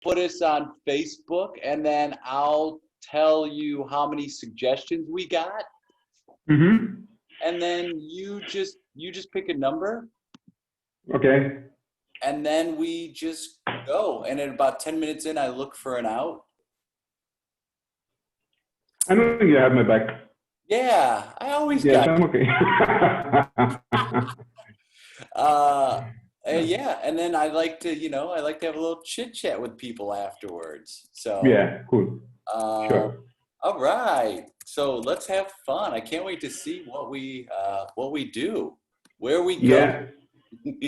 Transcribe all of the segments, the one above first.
put us on Facebook, and then I'll tell you how many suggestions we got, Mm-hmm. and then you just pick a number, Okay. and then we just go. And at about 10 minutes in, I look for an out. I know you have my back. Yeah, I always Yes, got I'm you. okay. Yeah, and then I like to, I like to have a little chit chat with people afterwards. So, Yeah, cool. um, Sure. all right. So let's have fun. I can't wait to see what we do, where we go. Yeah,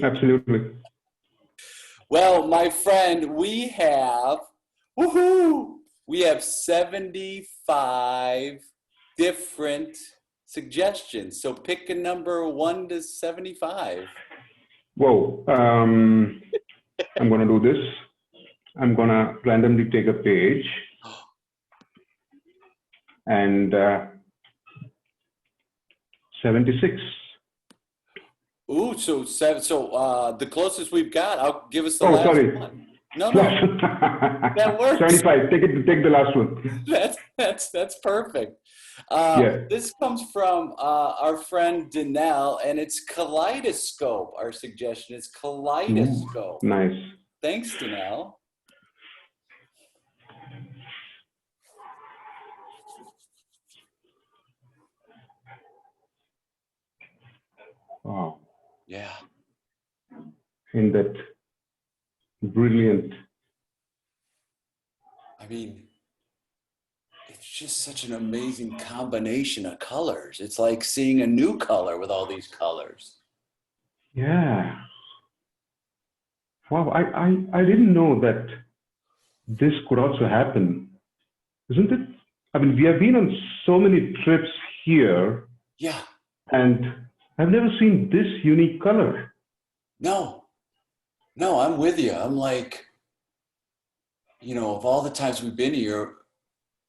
absolutely. Well, my friend, we have 75 different suggestions. So pick a number 1 to 75. Whoa. I'm going to do this. I'm going to randomly take a page and 76. Ooh, so the closest we've got, I'll give us the Oh, last sorry. one. No, that works. 75. Take the last one. That's perfect. Yeah. This comes from our friend Denelle, and it's Kaleidoscope. Our suggestion is Ooh, Kaleidoscope. nice. Thanks, Denelle. Wow. Yeah. In that brilliant. I mean, it's just such an amazing combination of colors. It's like seeing a new color with all these colors. Yeah. Wow. I didn't know that this could also happen, isn't it? I mean, we have been on so many trips here, Yeah. and I've never seen this unique color. No, I'm with you. I'm like, of all the times we've been here,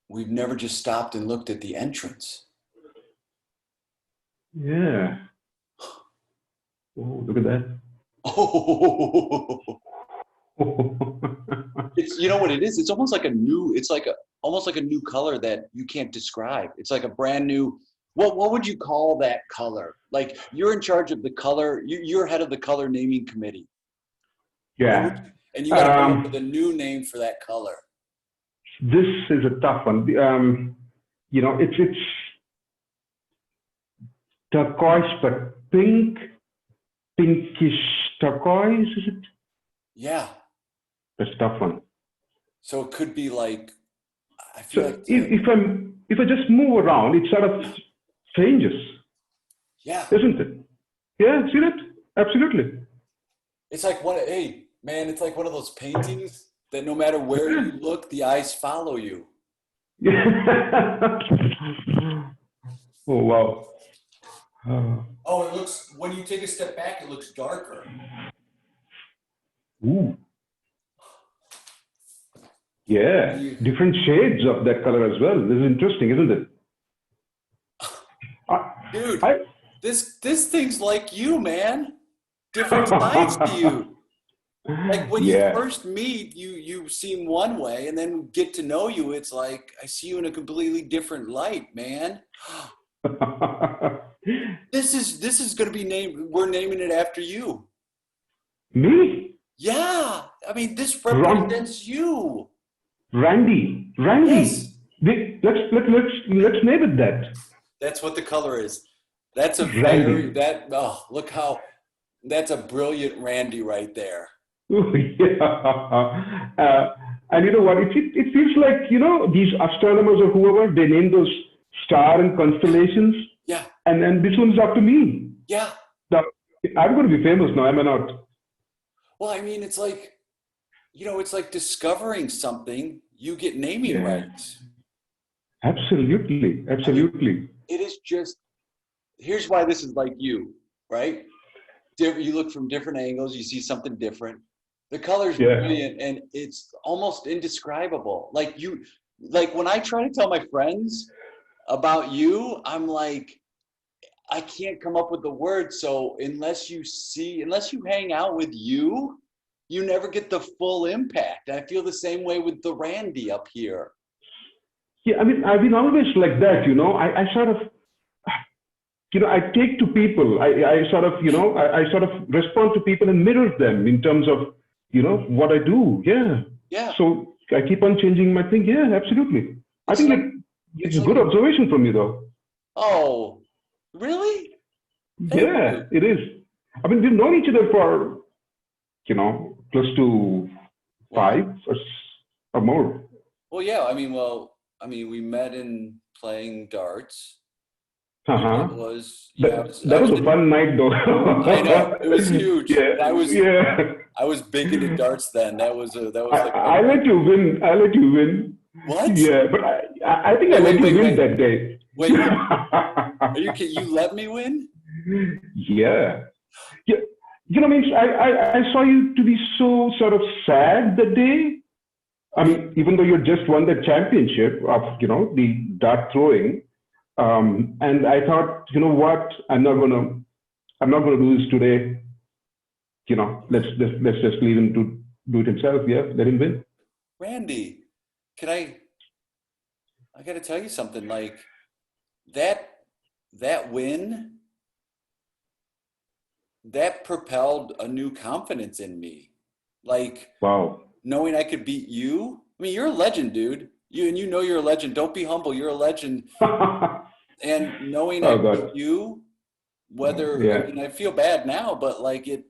we've never just stopped and looked at the entrance. Yeah. Oh, look at that. Oh, it's what it is. It's almost like almost like a new color that you can't describe. It's like a brand new. What would you call that color? Like you're in charge of the color. You're head of the color naming committee. Yeah. And you got to come up with a new name for that color. This is a tough one. It's turquoise, but pinkish turquoise, is it? Yeah. That's a tough one. So it could be like, I feel like if I just move around, it sort of changes. Yeah. Isn't it? Yeah, see that? Absolutely. It's like it's like one of those paintings that no matter where you look, the eyes follow you. Oh, wow. Oh, it looks, when you take a step back, it looks darker. Ooh. Yeah, different shades of that color as well. This is interesting, isn't it? Dude, this thing's like you, man. Different sides to you. Like when you first meet, you seem one way, and then get to know you, it's like I see you in a completely different light, man. This is gonna be named. We're naming it after you. Me? Yeah, I mean this represents you. Randy. Yes. Let's name it that. That's what the color is. That's a Randy. look how, that's a brilliant Randy right there. Yeah. And you know what? It feels like, these astronomers or whoever, they name those star and constellations. Yeah. And then this one's up to me. Yeah. Now, I'm going to be famous now, am I not? Well, I mean, it's like, it's like discovering something, you get naming rights. Absolutely. Absolutely. I mean, it is just, here's why this is like you, right? You look from different angles, you see something different. The color's brilliant, and it's almost indescribable. Like when I try to tell my friends about you, I'm like, I can't come up with the words. So unless you hang out with you, you never get the full impact. I feel the same way with the Randy up here. Yeah, I mean, I've been always like that, you know. I sort of, you know, I take to people. I sort of, you know, I sort of respond to people and mirror them in terms of, you know, what I do. Yeah. Yeah. So I keep on changing my thing. Yeah, absolutely. I think it's a good observation from you, though. Oh, really? Thank you. It is. I mean, we've known each other for, you know, close to 5 or more. Well, yeah. I mean, we met in playing darts. Uh-huh. It was, that was a fun night, though. I know, it was huge. Yeah. I was big into darts then. That was like. I let you win. What? Yeah, but I think I let you win that day. Wait, are you kidding? You let me win? Yeah. You know, means I saw you to be so sort of sad that day. I mean, even though you just won the championship of, you know, the dart throwing, and I thought, you know what, I'm not gonna do this today. You know, let's just leave him to do it himself. Yeah, let him win. Randy, I got to tell you something. Like that win, that propelled a new confidence in me. Like, wow, knowing I could beat you. I mean, you're a legend, dude. You know you're a legend. Don't be humble. You're a legend. And knowing I beat you, I mean, I feel bad now, but like it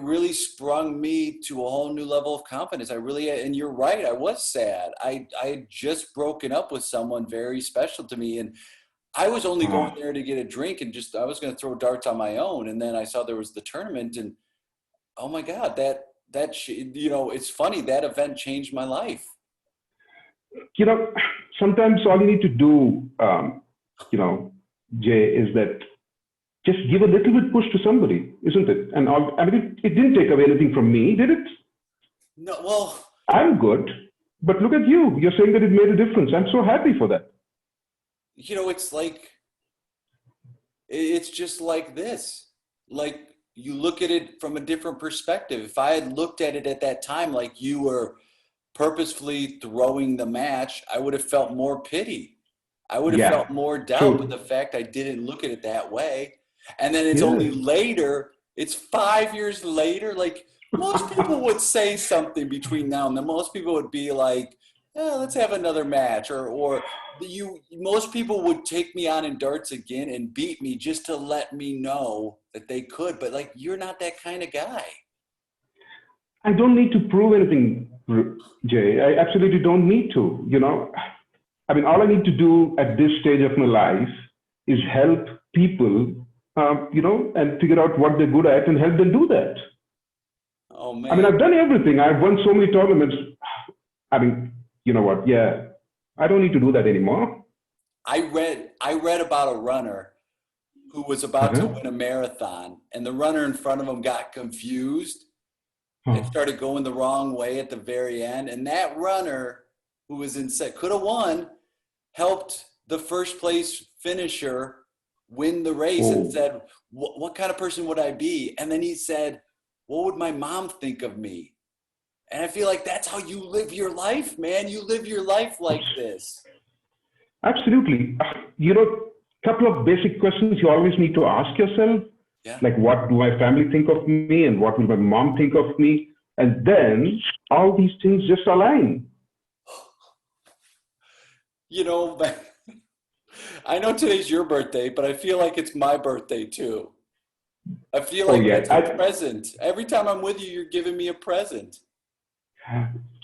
really sprung me to a whole new level of confidence. And you're right. I was sad. I had just broken up with someone very special to me, and I was only going there to get a drink and I was going to throw darts on my own. And then I saw there was the tournament, and oh my God, you know, it's funny, that event changed my life. You know, sometimes all you need to do, you know, Jay, is that just give a little bit push to somebody, isn't it? And I mean, it didn't take away anything from me, did it? No, well, I'm good, but look at you. You're saying that it made a difference. I'm so happy for that. You know, it's just like this. Like, you look at it from a different perspective. If I had looked at it at that time like you were purposefully throwing the match, I would have felt more pity. I would have felt more doubt. But the fact I didn't look at it that way, and then it's only later, it's 5 years later, like most people would say something between now and then. Most people would be like, let's have another match, or most people would take me on in darts again and beat me just to let me know that they could. But like, you're not that kind of guy. I don't need to prove anything, Jay. I absolutely don't need to, you know. I mean, all I need to do at this stage of my life is help people, you know, and figure out what they're good at and help them do that. Oh, man. I mean, I've done everything. I've won so many tournaments. I mean, you know what? Yeah, I don't need to do that anymore. I read about a runner who was about to win a marathon, and the runner in front of him got confused and started going the wrong way at the very end. And that runner, who was could have won, helped the first place finisher win the race, and said, what kind of person would I be? And then he said, what would my mom think of me? And I feel like that's how you live your life, man. You live your life like this. Absolutely. You know, a couple of basic questions you always need to ask yourself. Yeah. Like, what do my family think of me, and what will my mom think of me? And then all these things just align. You know, I know today's your birthday, but I feel like it's my birthday too. I feel like it's a present. Every time I'm with you, you're giving me a present.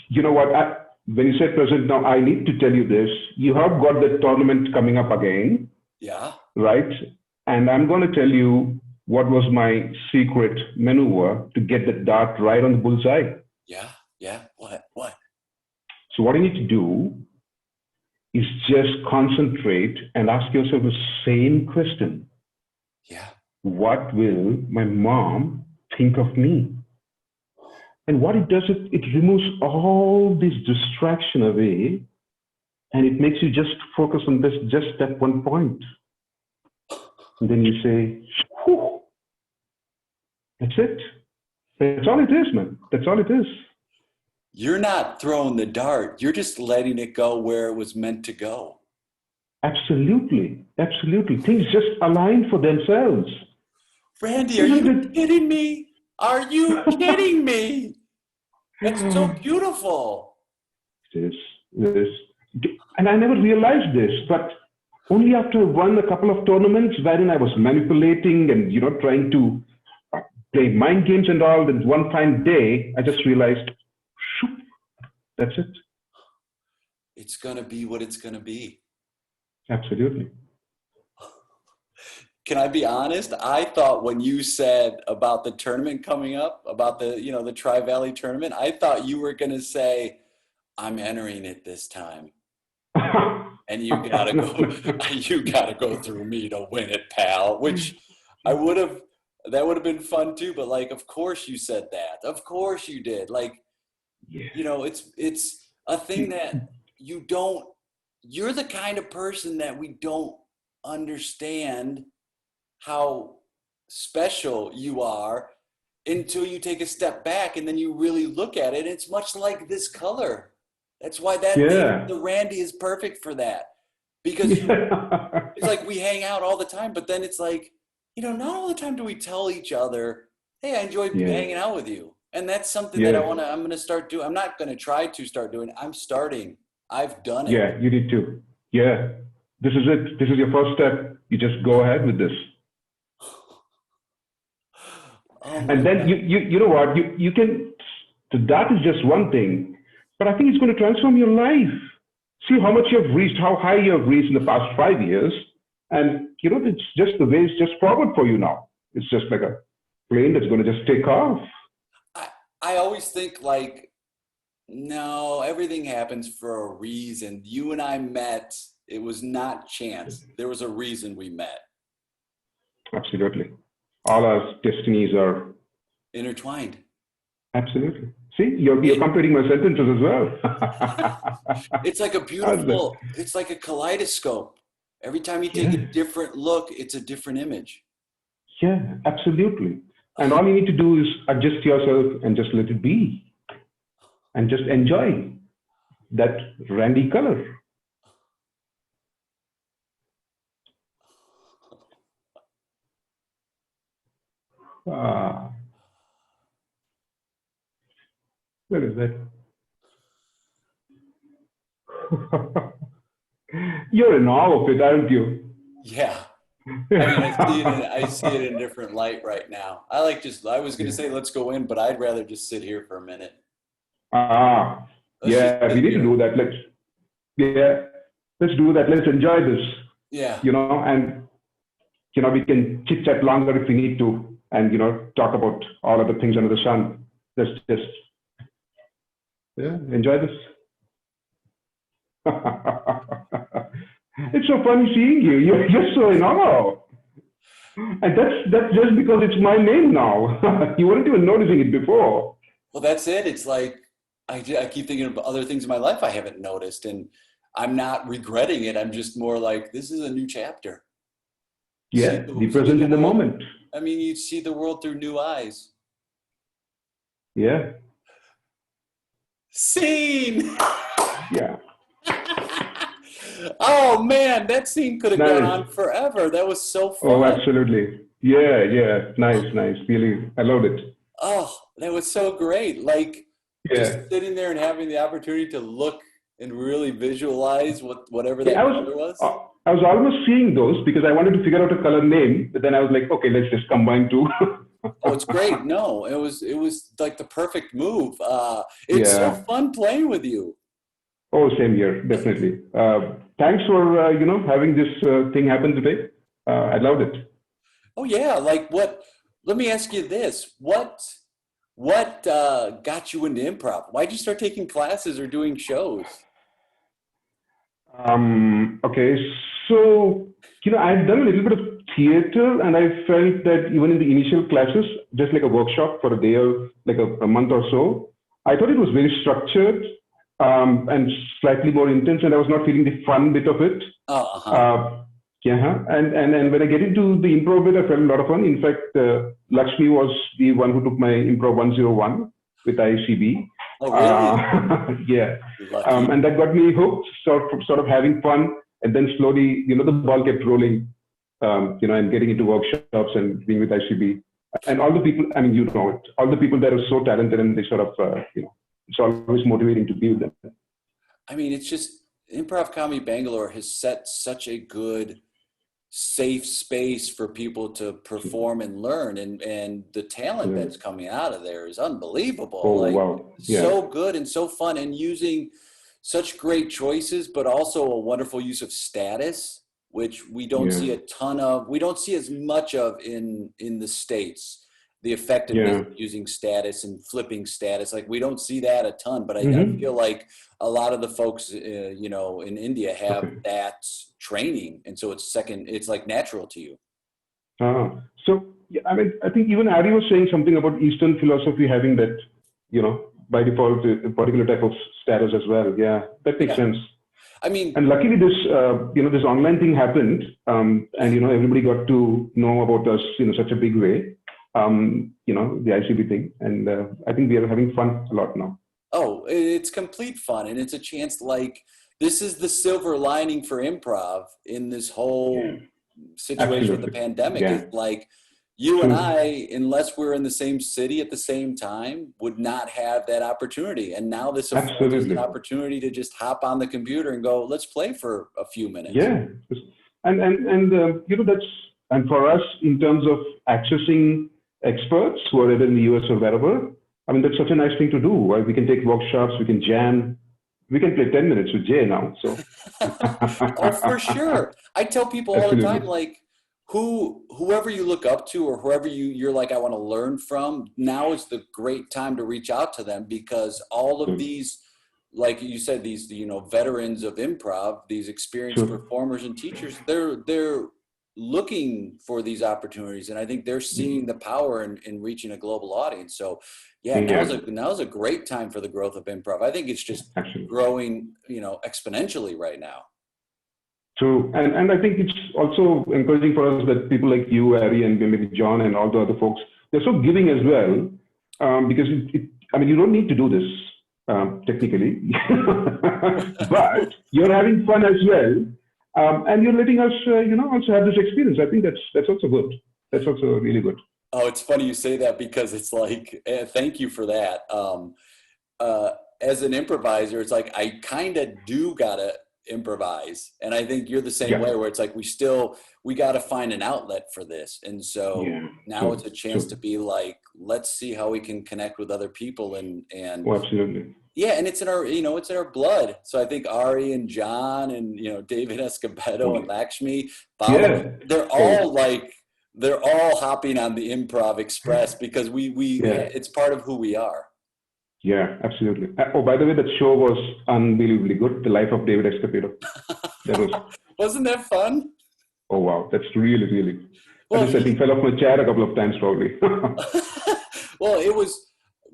You know what? When you say present, now I need to tell you this. You have got the tournament coming up again. Yeah. Right? And I'm going to tell you what was my secret maneuver to get the dart right on the bullseye. Yeah. Yeah. What? So what you need to do is just concentrate and ask yourself the same question. Yeah. What will my mom think of me? And what it does, it removes all this distraction away, and it makes you just focus on just that one point. And then you say, whew, that's it. That's all it is, man. That's all it is. You're not throwing the dart. You're just letting it go where it was meant to go. Absolutely. Absolutely. Things just align for themselves. Randy, are you kidding me? Are you kidding me? That's so beautiful. This. And I never realized this, but only after I won a couple of tournaments wherein I was manipulating and, trying to play mind games and all, then one fine day, I just realized, shoot, that's it. It's going to be what it's going to be. Absolutely. Can I be honest? I thought when you said about the tournament coming up, about the Tri-Valley tournament, I thought you were going to say, I'm entering it this time. And you gotta go through me to win it, pal. Which that would have been fun too. But like, of course you said that. Of course you did. Like, it's a thing that you're the kind of person that we don't understand how special you are until you take a step back and then you really look at it. It's much like this color. That's why the Randy is perfect for that, because it's like we hang out all the time, but then it's like, not all the time do we tell each other, hey, I enjoy hanging out with you. And that's something that I'm going to start doing. I'm not going to try to start doing. I'm starting. I've done it. Yeah, you need to. Yeah. This is it. This is your first step. You just go ahead with this. And then you know what, you can, that is just one thing. But I think it's going to transform your life. See how much you've reached, how high you've reached in the past 5 years. And, it's just the way it's just forward for you now. It's just like a plane that's going to just take off. I always think like, no, everything happens for a reason. You and I met. It was not chance. There was a reason we met. Absolutely. All our destinies are intertwined. Absolutely. See, you're completing my sentences as well. It's like it's like a kaleidoscope. Every time you take a different look, it's a different image. Yeah, absolutely. And all you need to do is adjust yourself and just let it be. And just enjoy that Randy color. Where is that? You're in awe of it, aren't you? Yeah. I see it in a different light right now. I was going to say, let's go in, but I'd rather just sit here for a minute. We need to do that. Let's do that. Let's enjoy this. Yeah. And, we can chit chat longer if we need to and, talk about all other things under the sun. Let's just, enjoy this. It's so funny seeing you. You're so in awe. And that's just because it's my name now. You weren't even noticing it before. Well, that's it. It's like, I keep thinking of other things in my life I haven't noticed, and I'm not regretting it. I'm just more like, this is a new chapter. Yeah, be present in the moment. I mean, you see the world through new eyes. Yeah. Scene! Yeah. Oh man, that scene could have gone on forever. That was so fun. Oh, absolutely. Yeah. Nice. Really, I loved it. Oh, that was so great. Like, just sitting there and having the opportunity to look and really visualize whatever that color was. I was almost seeing those because I wanted to figure out a color name, but then I was like, okay, let's just combine two. Oh, it's great. No, it was like the perfect move. It's so fun playing with you. Oh, same here, definitely. Thanks for having this thing happen today. I loved it. Oh yeah, like what? Let me ask you this: What got you into improv? Why'd you start taking classes or doing shows? Okay, so I've done a little bit of theater, and I felt that even in the initial classes, just like a workshop for a day or like a month or so, I thought it was very structured. And slightly more intense, and I was not feeling the fun bit of it. Yeah, and when I get into the improv bit, I felt a lot of fun. In fact, Laxmi was the one who took my improv 101 with ICB. Oh, really? Yeah, Lucky. and that got me hooked, sort of having fun, and then slowly, the ball kept rolling, and getting into workshops and being with ICB, and all the people. I mean, all the people that are so talented, and they sort of, it's always motivating to be with them. I mean, it's just Improv Comedy Bangalore has set such a good, safe space for people to perform and learn, and the talent that's coming out of there is unbelievable. Oh, wow. Yeah. So good and so fun, and using such great choices, but also a wonderful use of status, which we don't see a ton of. We don't see as much of in the States. The effectiveness of using status and flipping status, like we don't see that a ton, but I feel like a lot of the folks, in India have that training, and so it's like natural to you. So I mean, I think even Aree was saying something about Eastern philosophy having that, by default, a particular type of status as well. Yeah, that makes sense. I mean, and luckily this, this online thing happened, and everybody got to know about us in such a big way. The ICB thing, and I think we are having fun a lot now. Oh, it's complete fun, and it's a chance. Like, this is the silver lining for improv in this whole situation with the pandemic. It's like you and I, unless we're in the same city at the same time, would not have that opportunity. And now this affords us an opportunity to just hop on the computer and go, let's play for a few minutes. Yeah, and that's, and for us in terms of accessing experts who are either in the US or wherever, I mean, that's such a nice thing to do, right? We can take workshops, we can jam, we can play 10 minutes with Jay now. So, oh, for sure. I tell people all the time, like, whoever you look up to or whoever you're like, I want to learn from, now is the great time to reach out to them, because all of these, like you said, these, veterans of improv, these experienced performers and teachers, they're looking for these opportunities, and I think they're seeing the power in reaching a global audience. So now's a great time for the growth of improv. I think it's just growing, exponentially right now. True. And I think it's also encouraging for us that people like you, Aree, and maybe John and all the other folks, they're so giving as well, because I mean, you don't need to do this technically, but you're having fun as well. And you're letting us, also have this experience. I think that's also good. That's also really good. Oh, it's funny you say that, because it's like, thank you for that. As an improviser, it's like, I kind of do gotta improvise. And I think you're the same way, where it's like, we got to find an outlet for this. And so now it's a chance to be like, let's see how we can connect with other people and absolutely. Yeah, and it's in our, it's in our blood. So I think Aree and John and, David Escobedo and Laxmi, they're all hopping on the Improv Express, because it's part of who we are. Yeah, absolutely. Oh, by the way, that show was unbelievably good. The Life of David Escobedo. Wasn't that fun? Oh, wow. That's really, really. Well, I think fell off my chair a couple of times, probably. Well,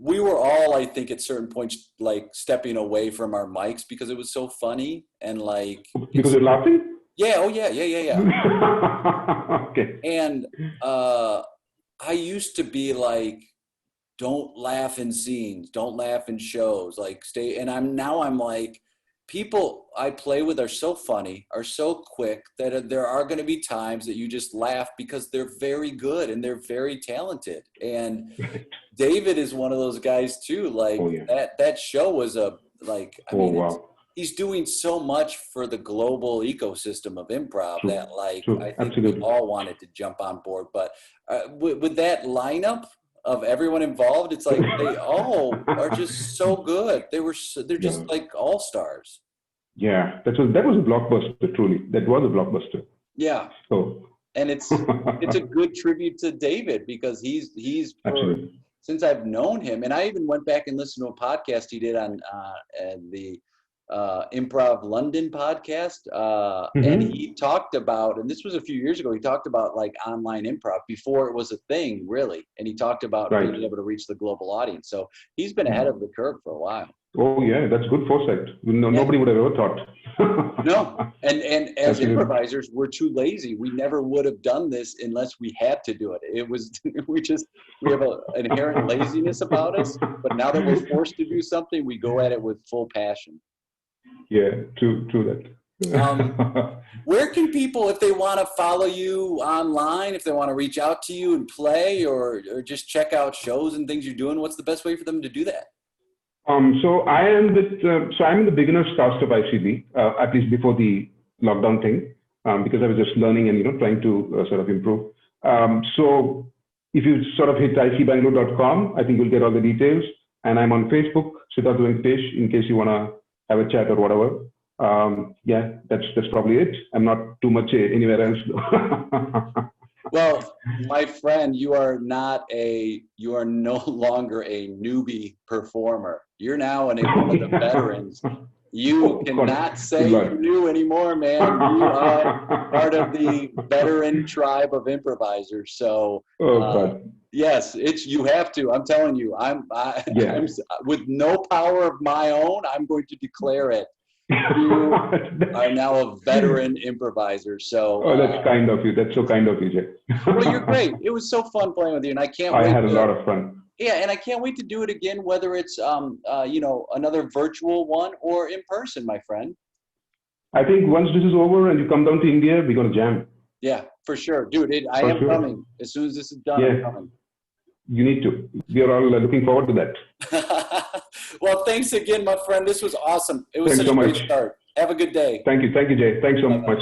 we were all, I think, at certain points, like, stepping away from our mics because it was so funny, and like, because you're laughing? Yeah. Oh, yeah. Okay. And I used to be like, don't laugh in scenes, don't laugh in shows, like, stay. And I'm like, people I play with are so funny, are so quick, that there are going to be times that you just laugh because they're very good and they're very talented. And David is one of those guys too. Like, that show was he's doing so much for the global ecosystem of improv that, like, I think we all wanted to jump on board. But with that lineup of everyone involved, it's like they all are just so good. They're just like all-stars. Yeah, that was a blockbuster. Truly, that was a blockbuster. Yeah. So, and it's a good tribute to David, because he's since I've known him, and I even went back and listened to a podcast he did on the Improv London podcast, and he talked about, and this was a few years ago, he talked about like online improv before it was a thing, really, and he talked about being able to reach the global audience. So he's been ahead of the curve for a while. Oh yeah, that's good foresight. Nobody would have ever thought. No, and as Absolutely. improvisers, we're too lazy. We never would have done this unless we had to do it. It was we have an inherent laziness about us. But now that we're forced to do something, we go at it with full passion. Yeah, true that. Where can people, if they want to follow you online, if they want to reach out to you and play, or just check out shows and things you're doing, what's the best way for them to do that? So I'm in the beginner's cast of ICB, at least before the lockdown thing, because I was just learning and trying to sort of improve. So if you sort of hit icbangalore.com, I think you'll get all the details. And I'm on Facebook, Siddharth Venkatesh, in case you want to have a chat or whatever. Yeah, that's probably it. I'm not too much anywhere else. Well, my friend, you are no longer a newbie performer. You're now one of the veterans. You cannot say you're new anymore, man. You are part of the veteran tribe of improvisers. So, yes, you have to. I'm telling you, I'm with no power of my own. I'm going to declare it. You are now a veteran improviser. So that's kind of you. That's so kind of you, Jay. Well, you're great. It was so fun playing with you, and I can't wait. I had a lot of fun. Yeah, and I can't wait to do it again, whether it's another virtual one or in person, my friend. I think once this is over and you come down to India, we're gonna jam. Yeah, for sure, dude. I am coming as soon as this is done. I'm coming. You need to. We are all looking forward to that. Well, thanks again, my friend. This was awesome. It was such a great start. Have a good day. Thank you, Jay. Thanks so much.